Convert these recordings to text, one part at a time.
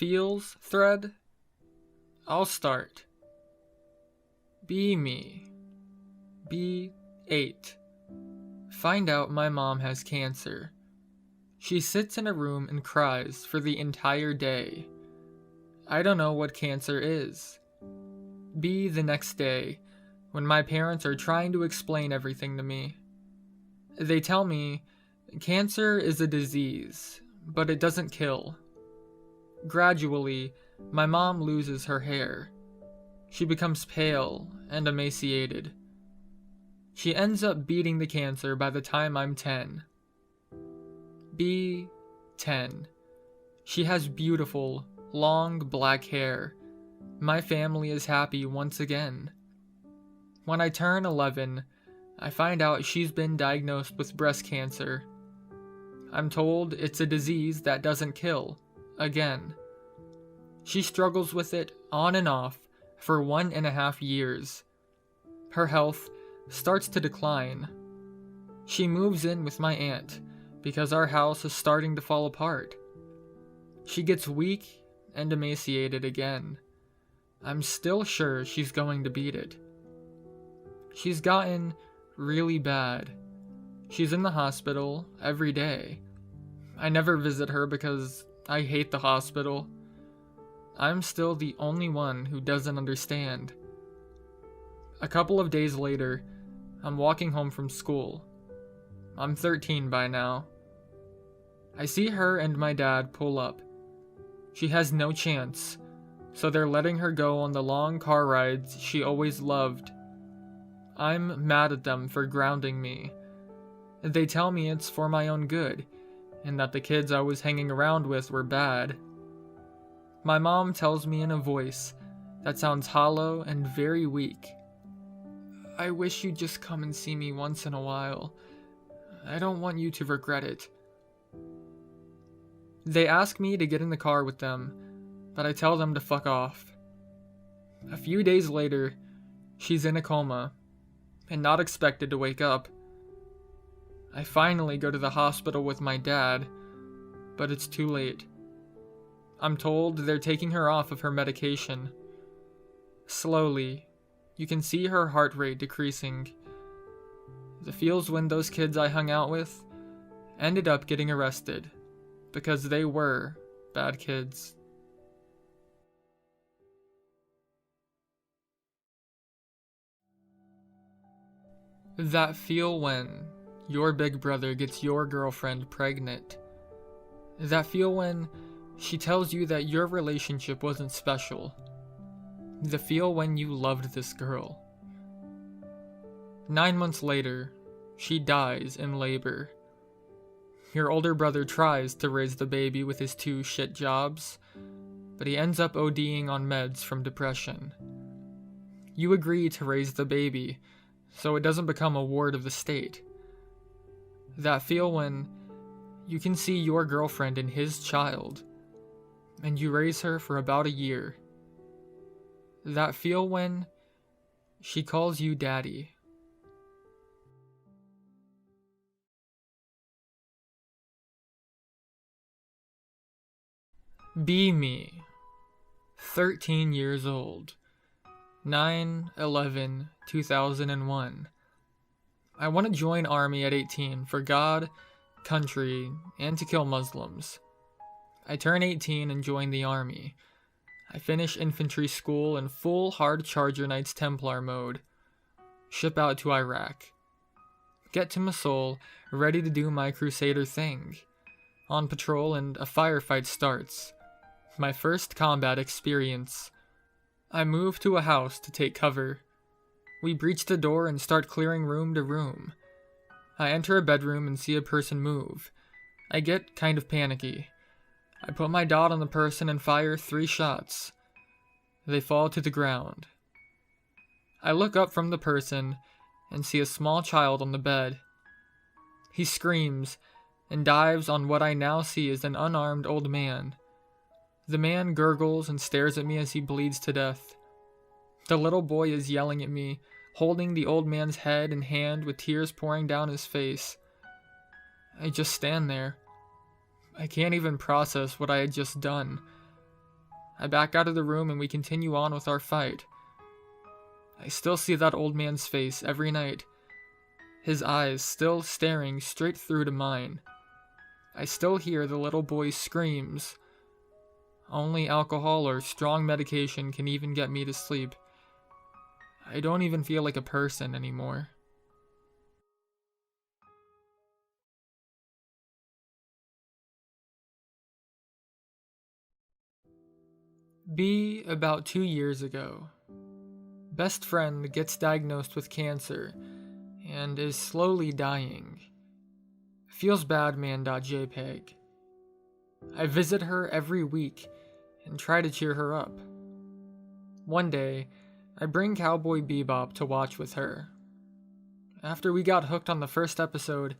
feels thread? I'll start. Be me. Be 8. Find out my mom has cancer. She sits in a room and cries for the entire day. I don't know what cancer is. B the next day, when my parents are trying to explain everything to me. They tell me cancer is a disease, but it doesn't kill. Gradually, my mom loses her hair. She becomes pale and emaciated. She ends up beating the cancer by the time I'm 10. B 10. She has beautiful, long black hair. My family is happy once again. When I turn 11, I find out she's been diagnosed with breast cancer. I'm told it's a disease that doesn't kill, again. She struggles with it on and off for 1.5 years. Her health starts to decline. She moves in with my aunt because our house is starting to fall apart. She gets weak and emaciated again. I'm still sure she's going to beat it. She's gotten really bad. She's in the hospital every day. I never visit her because I hate the hospital. I'm still the only one who doesn't understand. A couple of days later, I'm walking home from school. I'm 13 by now. I see her and my dad pull up. She has no chance, so they're letting her go on the long car rides she always loved. I'm mad at them for grounding me. They tell me it's for my own good, and that the kids I was hanging around with were bad. My mom tells me in a voice that sounds hollow and very weak. I wish you'd just come and see me once in a while. I don't want you to regret it. They ask me to get in the car with them, but I tell them to fuck off. A few days later, she's in a coma, and not expected to wake up. I finally go to the hospital with my dad, but it's too late. I'm told they're taking her off of her medication. Slowly, you can see her heart rate decreasing. It feels when those kids I hung out with ended up getting arrested, because they were bad kids. That feel when your big brother gets your girlfriend pregnant. That feel when she tells you that your relationship wasn't special. The feel when you loved this girl. 9 months later, she dies in labor. Your older brother tries to raise the baby with his 2 shit jobs, but he ends up ODing on meds from depression. You agree to raise the baby, so it doesn't become a ward of the state. That feel when you can see your girlfriend and his child, and you raise her for about a year. That feel when she calls you daddy. Be me, 13 years old, 9/11/2001. I want to join army at 18 for God, country, and to kill Muslims. I turn 18 and join the army. I finish infantry school in full hard charger Knights Templar mode. Ship out to Iraq. Get to Mosul, ready to do my crusader thing. On patrol and a firefight starts. My first combat experience. I move to a house to take cover. We breach the door and start clearing room to room. I enter a bedroom and see a person move. I get kind of panicky. I put my dot on the person and fire 3 shots. They fall to the ground. I look up from the person and see a small child on the bed. He screams and dives on what I now see as an unarmed old man. The man gurgles and stares at me as he bleeds to death. The little boy is yelling at me, holding the old man's head and hand with tears pouring down his face. I just stand there. I can't even process what I had just done. I back out of the room and we continue on with our fight. I still see that old man's face every night, his eyes still staring straight through to mine. I still hear the little boy's screams. Only alcohol or strong medication can even get me to sleep. I don't even feel like a person anymore. About 2 years ago. Best friend gets diagnosed with cancer and is slowly dying. Feels bad man.jpg. I visit her every week and try to cheer her up. One day, I bring Cowboy Bebop to watch with her. After we got hooked on the first episode,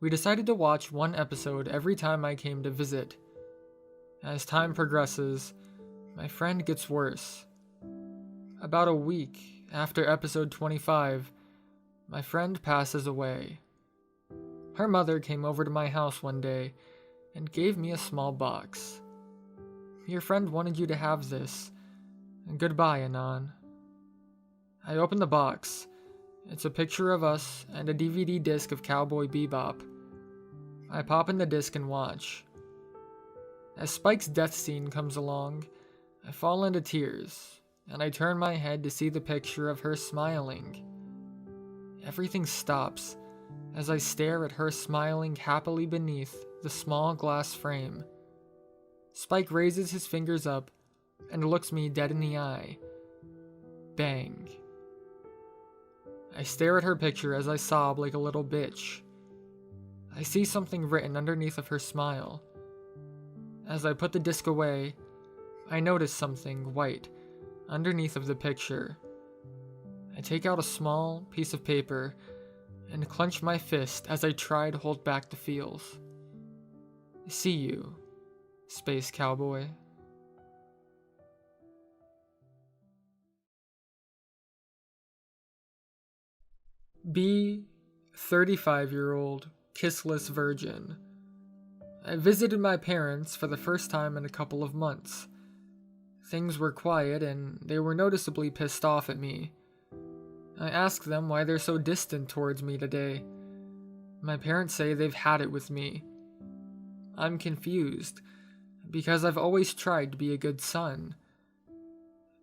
we decided to watch one episode every time I came to visit. As time progresses, my friend gets worse. About a week after episode 25, my friend passes away. Her mother came over to my house one day and gave me a small box. Your friend wanted you to have this. Goodbye, Anon. I open the box. It's a picture of us and a DVD disc of Cowboy Bebop. I pop in the disc and watch. As Spike's death scene comes along, I fall into tears, and I turn my head to see the picture of her smiling. Everything stops as I stare at her smiling happily beneath the small glass frame. Spike raises his fingers up and looks me dead in the eye. Bang. I stare at her picture as I sob like a little bitch. I see something written underneath of her smile. As I put the disc away, I notice something white underneath of the picture. I take out a small piece of paper and clench my fist as I try to hold back the feels. See you, Space Cowboy. B, 35-year-old, kissless virgin. I visited my parents for the first time in a couple of months. Things were quiet and they were noticeably pissed off at me. I ask them why they're so distant towards me today. My parents say they've had it with me. I'm confused, because I've always tried to be a good son.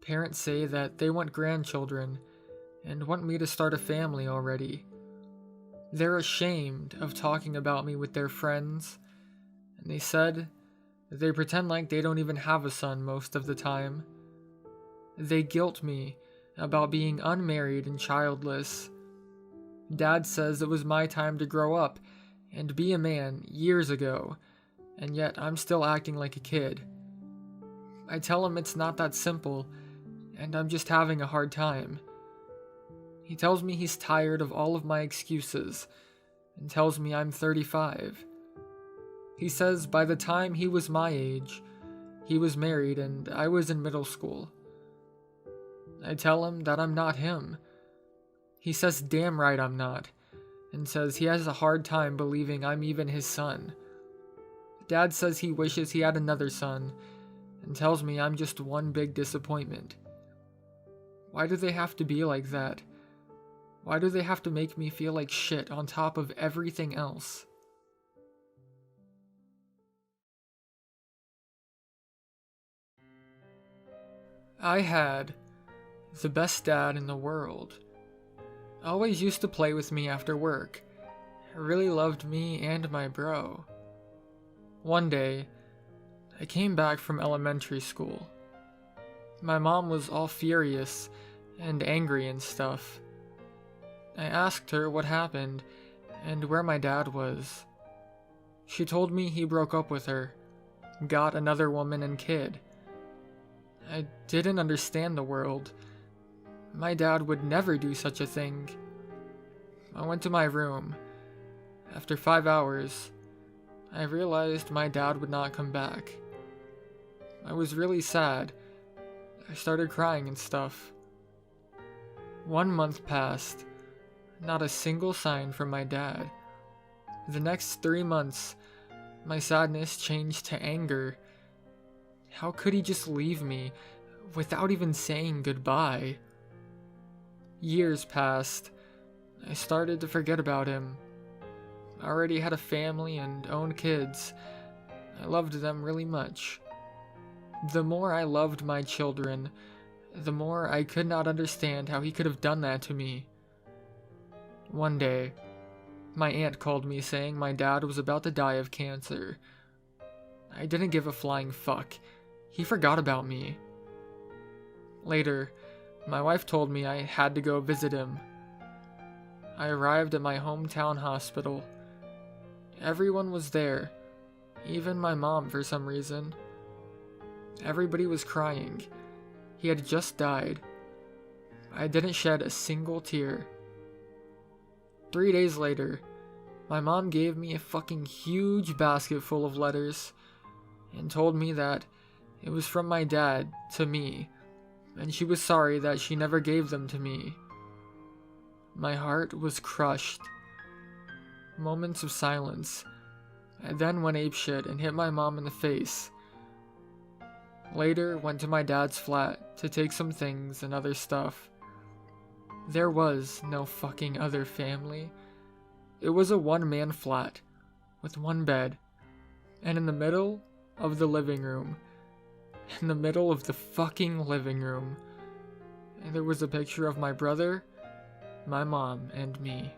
Parents say that they want grandchildren and want me to start a family already. They're ashamed of talking about me with their friends, and they said that they pretend like they don't even have a son most of the time. They guilt me about being unmarried and childless. Dad says it was my time to grow up and be a man years ago, and yet I'm still acting like a kid. I tell him it's not that simple, and I'm just having a hard time. He tells me he's tired of all of my excuses, and tells me I'm 35. He says by the time he was my age, he was married and I was in middle school. I tell him that I'm not him. He says damn right I'm not, and says he has a hard time believing I'm even his son. Dad says he wishes he had another son, and tells me I'm just one big disappointment. Why do they have to be like that? Why do they have to make me feel like shit on top of everything else? I had the best dad in the world. Always used to play with me after work. Really loved me and my bro. One day, I came back from elementary school. My mom was all furious and angry and stuff. I asked her what happened and where my dad was. She told me he broke up with her, got another woman and kid. I didn't understand the world. My dad would never do such a thing. I went to my room. After 5 hours, I realized my dad would not come back. I was really sad. I started crying and stuff. 1 month passed. Not a single sign from my dad. The next 3 months, my sadness changed to anger. How could he just leave me without even saying goodbye? Years passed. I started to forget about him. I already had a family and owned kids. I loved them really much. The more I loved my children, the more I could not understand how he could have done that to me. One day, my aunt called me saying my dad was about to die of cancer. I didn't give a flying fuck. He forgot about me. Later, my wife told me I had to go visit him. I arrived at my hometown hospital. Everyone was there, even my mom for some reason. Everybody was crying. He had just died. I didn't shed a single tear. 3 days later, my mom gave me a fucking huge basket full of letters and told me that it was from my dad to me, and she was sorry that she never gave them to me. My heart was crushed. Moments of silence. I then went apeshit and hit my mom in the face. Later, went to my dad's flat to take some things and other stuff. There was no fucking other family. It was a one-man flat with one bed, and in the middle of the living room, in the middle of the fucking living room, there was a picture of my brother, my mom, and me.